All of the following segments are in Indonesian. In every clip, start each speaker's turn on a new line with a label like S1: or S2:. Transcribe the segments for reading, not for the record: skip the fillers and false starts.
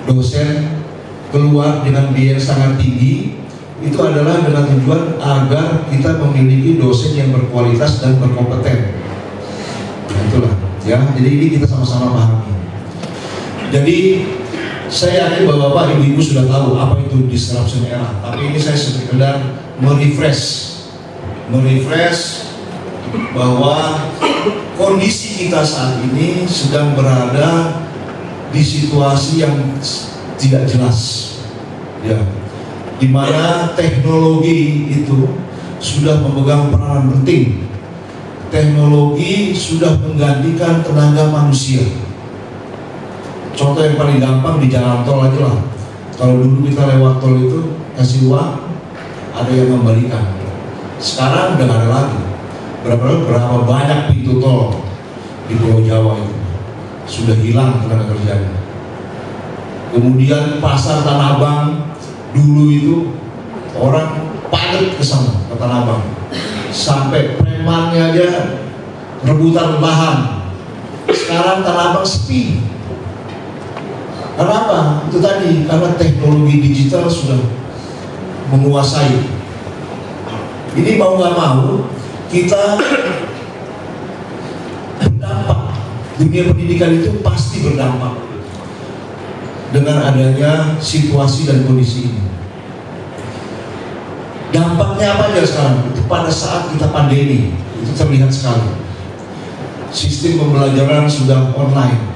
S1: dosen keluar dengan biaya yang sangat tinggi, itu adalah dengan tujuan agar kita memiliki dosen yang berkualitas dan berkompeten. Nah, itulah ya, jadi ini kita sama-sama pahami. Jadi saya yakin bahwa Bapak Ibu sudah tahu apa itu disruption era, tapi ini saya sekedar merefresh bahwa kondisi kita saat ini sedang berada di situasi yang tidak jelas, ya, di mana teknologi itu sudah memegang peranan penting. Teknologi sudah menggantikan tenaga manusia. Contoh yang paling gampang di jalan tol aja lah. Kalau dulu kita lewat tol itu kasih uang, ada yang membalikan. Sekarang udah gak ada lagi. Berapa banyak pintu tol di Pulau Jawa itu sudah hilang tenaga kerjanya. Kemudian pasar Tanah Abang, dulu itu orang padat ke sana ke Tanah Abang, sampai premannya aja rebutan lahan. Sekarang Tanah Abang sepi. Kenapa? Itu tadi, karena teknologi digital sudah menguasai. Ini mau nggak mau kita berdampak. Dunia pendidikan itu pasti berdampak dengan adanya situasi dan kondisi ini. Dampaknya apa aja sekarang? Itu pada saat kita pandemi, itu terlihat sekali. Sistem pembelajaran sudah online.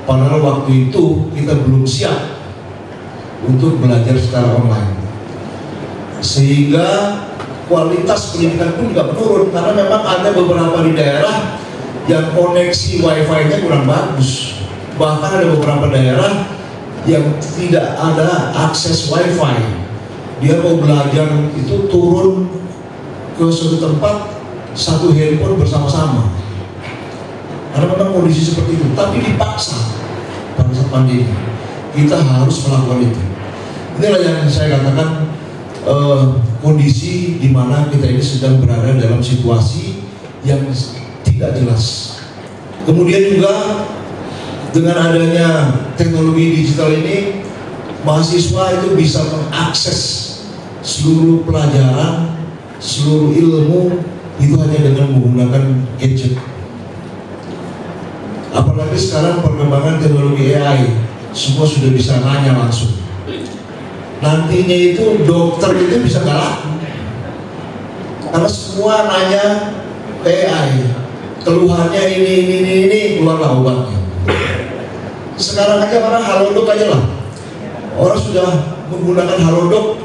S1: Padahal waktu itu kita belum siap untuk belajar secara online. Sehingga kualitas pendidikan pun juga menurun, karena memang ada beberapa di daerah yang koneksi wifi-nya kurang bagus. Bahkan ada beberapa daerah yang tidak ada akses wifi. Dia mau belajar itu turun ke suatu tempat, satu handphone bersama-sama. Karena memang kondisi seperti itu, tapi dipaksa pada saat pandemi. Kita harus melakukan itu. Inilah yang saya katakan kondisi di mana kita ini sedang berada dalam situasi yang tidak jelas. Kemudian juga dengan adanya teknologi digital ini, mahasiswa itu bisa mengakses seluruh pelajaran, seluruh ilmu itu hanya dengan menggunakan gadget. Apalagi sekarang perkembangan teknologi AI, semua sudah bisa nanya langsung. Nantinya itu dokter itu bisa nggak laku, karena semua nanya AI, keluhannya ini keluarlah obatnya. Sekarang aja orang halodoc aja lah, orang sudah menggunakan halodoc,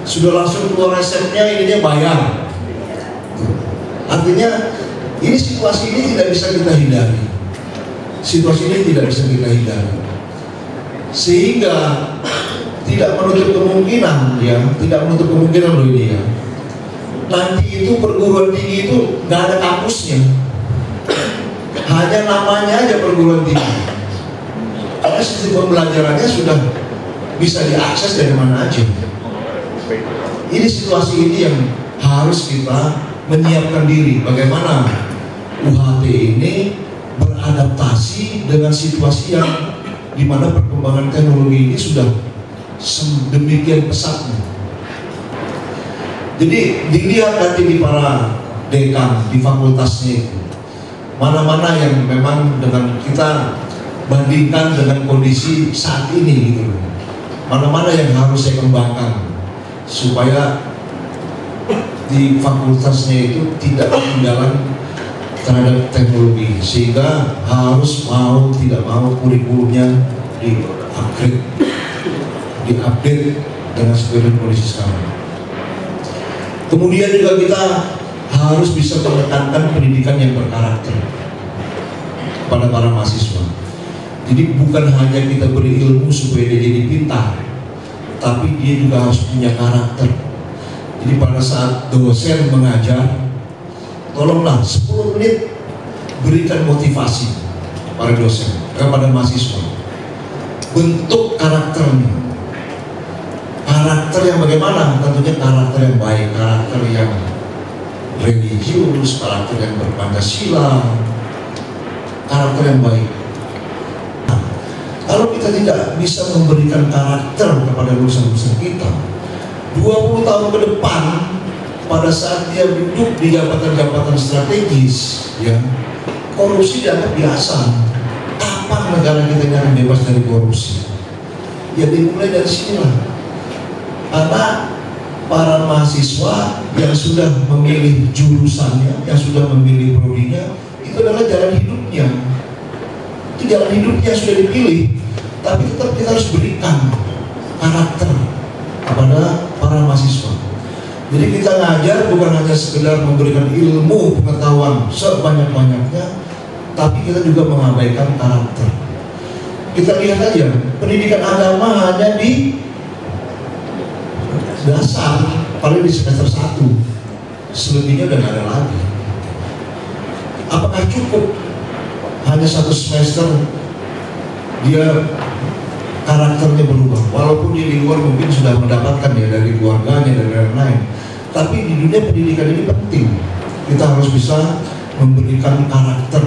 S1: sudah langsung keluar resepnya, ini bayar. Artinya ini situasi ini tidak bisa kita hindari. Situasi ini tidak bisa kita hindari, sehingga tidak menutup kemungkinan, ya, tidak menutup kemungkinan loh ini ya. Nanti itu perguruan tinggi itu nggak ada kampusnya, hanya namanya aja perguruan tinggi. Karena sistem pembelajarannya sudah bisa diakses dari mana aja. Ini situasi ini yang harus kita menyiapkan diri. Bagaimana UHT ini beradaptasi dengan situasi yang dimana perkembangan teknologi ini sudah sedemikian pesatnya. Jadi dilihat nanti di para dekan di fakultasnya itu, mana-mana yang memang dengan kita bandingkan dengan kondisi saat ini gitu, mana-mana yang harus saya kembangkan supaya di fakultasnya itu tidak ketinggalan terhadap teknologi, sehingga harus mau tidak mau kurikulumnya diupdate dengan sesuai kondisi sekarang. Kemudian juga kita harus bisa menekankan pendidikan yang berkarakter pada para mahasiswa. Jadi bukan hanya kita beri ilmu supaya dia jadi pintar, tapi dia juga harus punya karakter. Jadi pada saat dosen mengajar, tolonglah 10 menit berikan motivasi para dosen kepada mahasiswa. Bentuk karakternya. Karakter yang bagaimana? Tentunya karakter yang baik, karakter yang religius, karakter yang berpancasila, karakter yang baik. Nah, Kalau kita tidak bisa memberikan karakter kepada lulusan-lulusan kita, 20 tahun ke depan, pada saat dia duduk di jabatan-jabatan strategis, ya, korupsi dianggap biasa. Kapan negara kita ini akan bebas dari korupsi? Ya dimulai dari sinilah. Karena para mahasiswa yang sudah memilih jurusannya, yang sudah memilih prodinya, itu adalah jalan hidupnya. Itu jalan hidupnya sudah dipilih, tapi tetap kita harus berikan karakter kepada para mahasiswa. Jadi kita ngajar bukan hanya sekedar memberikan ilmu pengetahuan sebanyak-banyaknya, tapi kita juga mengabaikan karakter. Kita lihat aja, pendidikan agama hanya di dasar, paling di semester 1, selebihnya udah nggak ada lagi. Apakah cukup hanya 1 semester dia karakternya berubah, walaupun dia di luar mungkin sudah mendapatkan ya dari keluarganya dan lain-lain, tapi di dunia pendidikan ini penting. Kita harus bisa memberikan karakter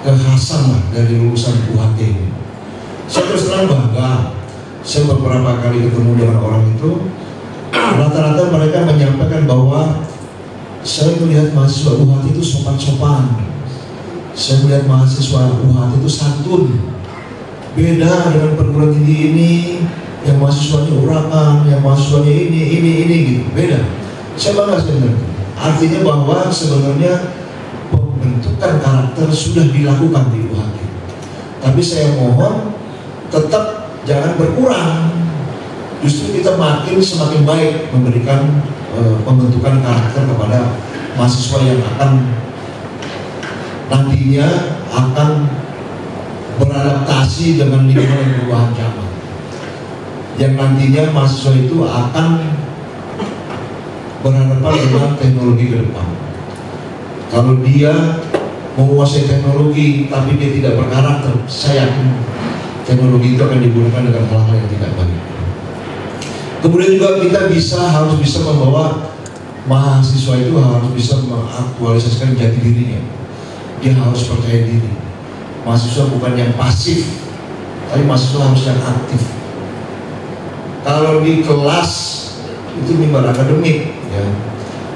S1: kekhasan lah dari lulusan UHT ini. Saya terus terang bangga. Saya beberapa kali ketemu dengan orang itu, rata-rata mereka menyampaikan bahwa saya melihat mahasiswa UHT itu sopan-sopan, saya melihat mahasiswa UHT itu santun, beda dengan perguruan tinggi ini yang mahasiswanya urakan, yang mahasiswanya ini gitu, beda. Saya bangga sebenarnya. Artinya bahwa sebenarnya pembentukan karakter sudah dilakukan di UHT. Tapi saya mohon tetap jangan berkurang, justru kita semakin baik memberikan pembentukan karakter kepada mahasiswa yang nantinya akan beradaptasi dengan lingkungan perubahan zaman, yang nantinya mahasiswa itu akan berhadapan dengan teknologi ke depan. Kalau dia menguasai teknologi tapi dia tidak berkarakter, saya yakin teknologi itu akan digunakan dengan hal-hal yang tidak baik. Kemudian juga kita harus bisa membawa mahasiswa itu harus bisa mengaktualisasikan jati dirinya. Dia harus percaya diri. Mahasiswa bukan yang pasif, tapi mahasiswa harus yang aktif. Kalau di kelas itu mimbar akademik, ya,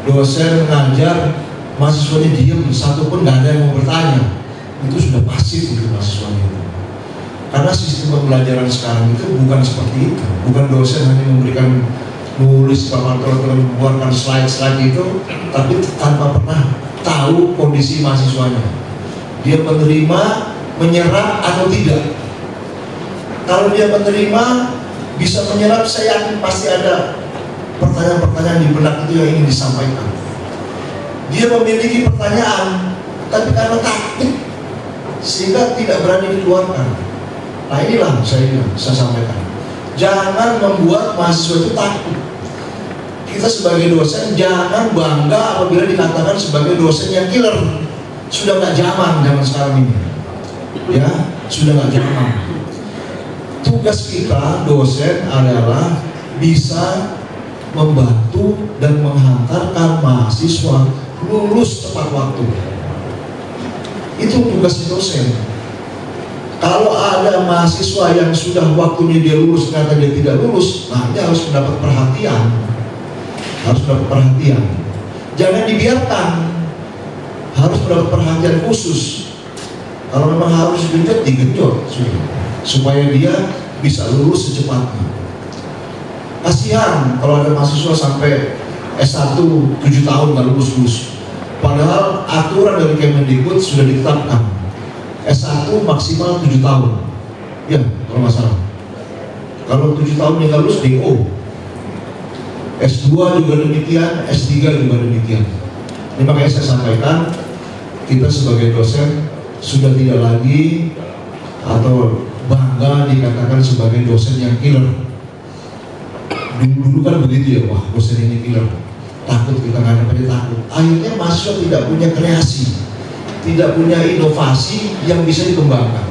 S1: dosen mengajar, mahasiswanya diam, satu pun nggak ada yang mau bertanya, itu sudah pasif itu mahasiswanya itu. Karena sistem pembelajaran sekarang itu bukan seperti itu, bukan dosen hanya memberikan nulis papan tulis membuatkan slide-slide itu, tapi tanpa pernah tahu kondisi mahasiswanya. Dia menerima, menyerap atau tidak. Kalau dia menerima, bisa menyerap, saya yakin pasti ada pertanyaan-pertanyaan di benak itu yang ingin disampaikan. Dia memiliki pertanyaan, tapi karena takut sehingga tidak berani dikeluarkan. Nah inilah saya sampaikan, jangan membuat mahasiswa itu takut. Kita sebagai dosen jangan bangga apabila dikatakan sebagai dosen yang killer. Sudah nggak zaman sekarang ini, ya sudah nggak zaman. Tugas kita dosen adalah bisa membantu dan menghantarkan mahasiswa lulus tepat waktu. Itu tugas dosen. Kalau ada mahasiswa yang sudah waktunya dia lulus ternyata dia tidak lulus, nah dia harus mendapat perhatian, Jangan dibiarkan, harus mendapat perhatian khusus. Kalau memang harus digenjot, supaya dia bisa lulus secepatnya. Kasihan kalau ada mahasiswa sampai S1 7 tahun nggak lulus. Padahal aturan dari Kemendikbud sudah ditetapkan. S1 maksimal 7 tahun, ya kalau nggak salah. Kalau 7 tahun yang lulus DO. S2 juga demikian, S3 juga demikian. Ini makanya saya sampaikan, kita sebagai dosen sudah tidak lagi atau bangga dikatakan sebagai dosen yang killer. Dulu kan begitu ya, wah dosen ini killer, takut kita ngadepin, takut. Akhirnya mahasiswa tidak punya kreasi, tidak punya inovasi yang bisa dikembangkan.